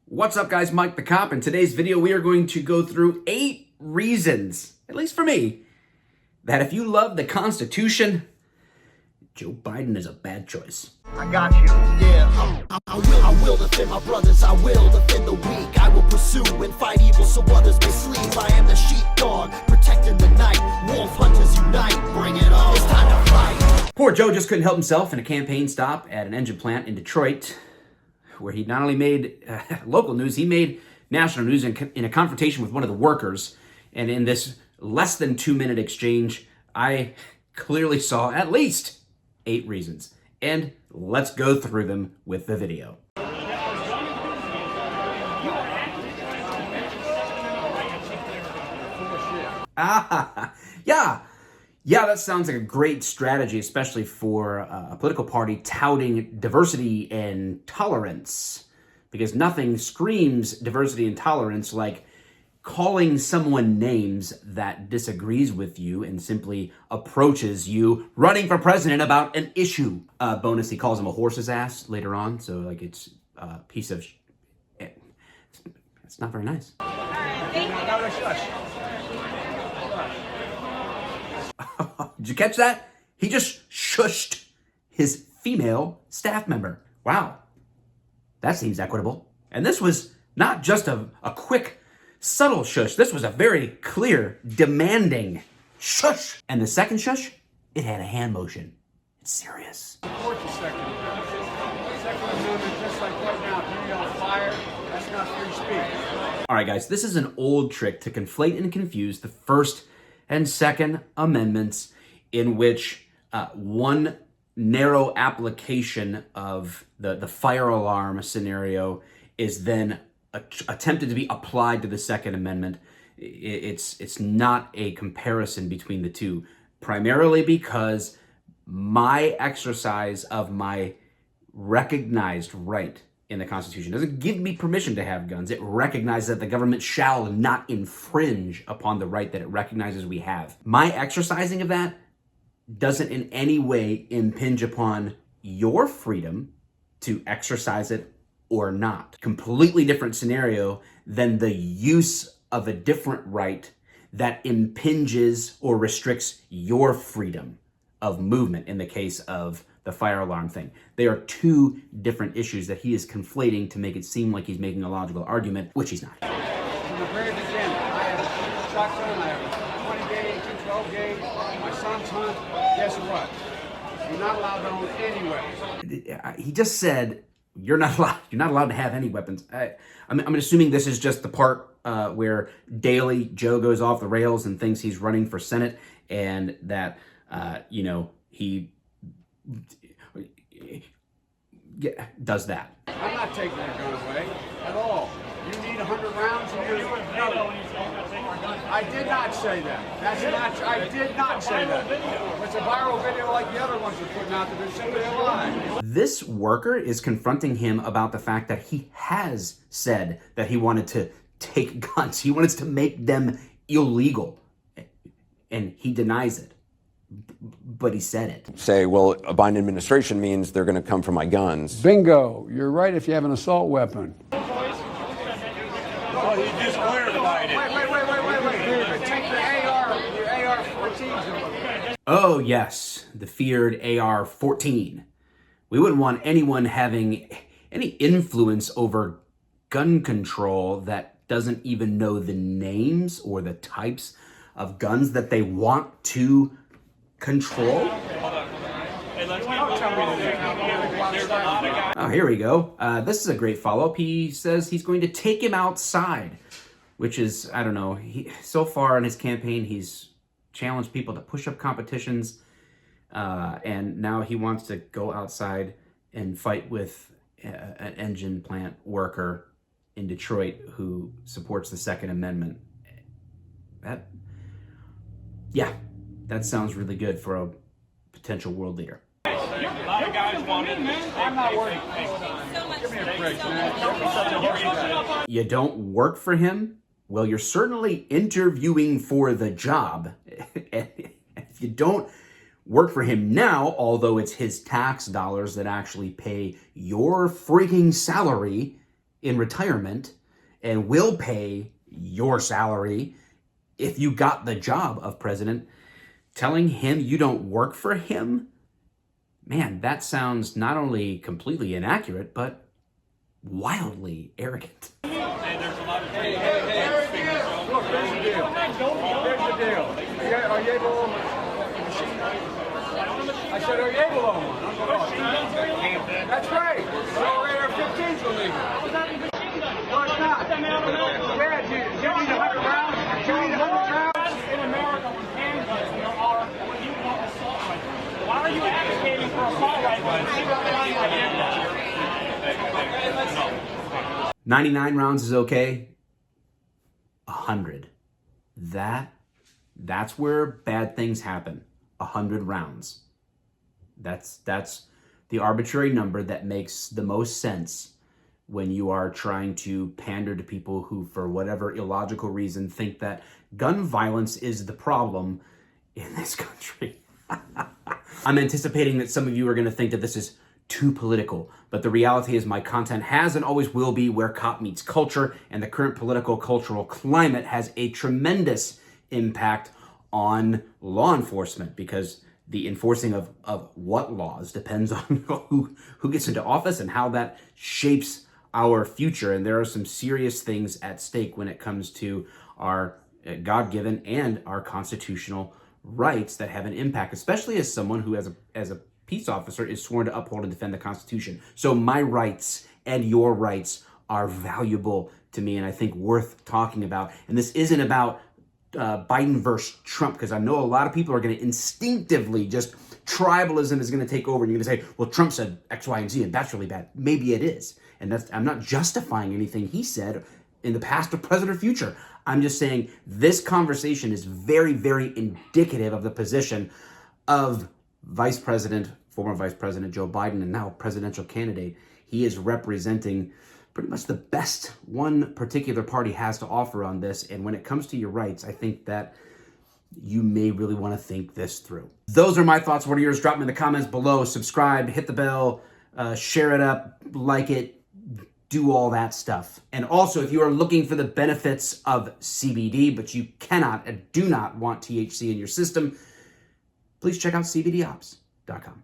What's up, guys? Mike the Cop. In today's video, we are going to go through 8 reasons, at least for me, that if you love the Constitution, Joe Biden is a bad choice. I got you. Yeah, I will defend my brothers. I will defend the weak. I will pursue and fight evil so others may sleep. I am the sheepdog, protecting the night. Wolf hunters unite. Bring it on. It's time to fight. Poor Joe just couldn't help himself in a campaign stop at an engine plant in Detroit, where he not only made local news, he made national news in a confrontation with one of the workers. And in this less than 2-minute exchange, I clearly saw at least 8 reasons. And let's go through them with the video. Yeah, that sounds like a great strategy, especially for a political party touting diversity and tolerance, because nothing screams diversity and tolerance like calling someone names that disagrees with you and simply approaches you running for president about an issue. Bonus, he calls him a horse's ass later on, so like it's a piece of it's not very nice. Did you catch that? He just shushed his female staff member. Wow, that seems equitable. And this was not just a quick, subtle shush. This was a very clear, demanding shush. And the second shush, it had a hand motion. It's serious. Support the Second Amendment. Second Amendment, just like right now, if you yell fire, that's not free speech. All right, guys, this is an old trick to conflate and confuse the First and Second Amendments, in which one narrow application of the fire alarm scenario is then attempted to be applied to the Second Amendment. It's not a comparison between the two, primarily because my exercise of my recognized right in the Constitution doesn't give me permission to have guns. It recognizes that the government shall not infringe upon the right that it recognizes we have. My exercising of that doesn't in any way impinge upon your freedom to exercise it or not. Completely different scenario than the use of a different right that impinges or restricts your freedom of movement in the case of the fire alarm thing. They are two different issues that he is conflating to make it seem like he's making a logical argument, which he's not. From the very beginning, I have a shotgun, I have a 20 gauge, 12 gauge, my son's hunt. Guess what? You're not allowed to own any weapons. He just said you're not allowed to have any weapons. I'm assuming this is just the part where daily Joe goes off the rails and thinks he's running for Senate, and that he does that. I'm not taking that gun away at all. You need 100 rounds and you're... I did not say that. I did not say that. It's a viral video like the other ones you're putting out that are simply a lie. This worker is confronting him about the fact that he has said that he wanted to take guns. He wanted to make them illegal. And he denies it. But he said it. Say, well, a Biden administration means they're going to come for my guns. Bingo. You're right if you have an assault weapon. Oh, you just clarified it. Wait. Take your AR-14s. Oh, yes, the feared AR-14. We wouldn't want anyone having any influence over gun control that doesn't even know the names or the types of guns that they want to control. Oh, here we go. This is a great follow-up. He says he's going to take him outside, which is, I don't know, so far in his campaign, he's challenged people to push-up competitions, and now he wants to go outside and fight with an engine plant worker in Detroit who supports the Second Amendment. That sounds really good for a potential world leader. A lot of guys want it. I'm not worried. Give me a break, man. Don't be such a horse. You don't work for him? Well, you're certainly interviewing for the job. If you don't work for him now, although it's his tax dollars that actually pay your freaking salary, in retirement and will pay your salary if you got the job of president, telling him you don't work for him, man, that sounds not only completely inaccurate, but wildly arrogant. Look, here's the deal. Here's the deal. Are you able to I said, are you able to That's right. So AR-15s are legal. No, it's not. Yeah, do you need 100 rounds? Do you need 100 rounds? In America, when handguns there are when you want assault rifles. Why are you advocating for assault rifles? 99 rounds is okay. 100. That's where bad things happen. 100 rounds. That's the arbitrary number that makes the most sense when you are trying to pander to people who, for whatever illogical reason, think that gun violence is the problem in this country. I'm anticipating that some of you are going to think that this is too political, but the reality is my content has and always will be where cop meets culture, and the current political cultural climate has a tremendous impact on law enforcement, because the enforcing of what laws depends on who gets into office and how that shapes our future. And there are some serious things at stake when it comes to our God-given and our constitutional rights that have an impact, especially as someone who, as a peace officer, is sworn to uphold and defend the Constitution. So my rights and your rights are valuable to me, and I think worth talking about. And this isn't about Biden versus Trump, because I know a lot of people are going to instinctively just, tribalism is going to take over, and you're going to say, well, Trump said X, Y, and Z, and that's really bad. Maybe it is. And I'm not justifying anything he said in the past or present or future. I'm just saying this conversation is very, very indicative of the position of former Vice President Joe Biden, and now presidential candidate. He is representing pretty much the best one particular party has to offer on this. And when it comes to your rights, I think that you may really want to think this through. Those are my thoughts. What are yours? Drop them in the comments below. Subscribe, hit the bell, share it up, like it, do all that stuff. And also, if you are looking for the benefits of CBD, but you cannot and do not want THC in your system, please check out CBDOps.com.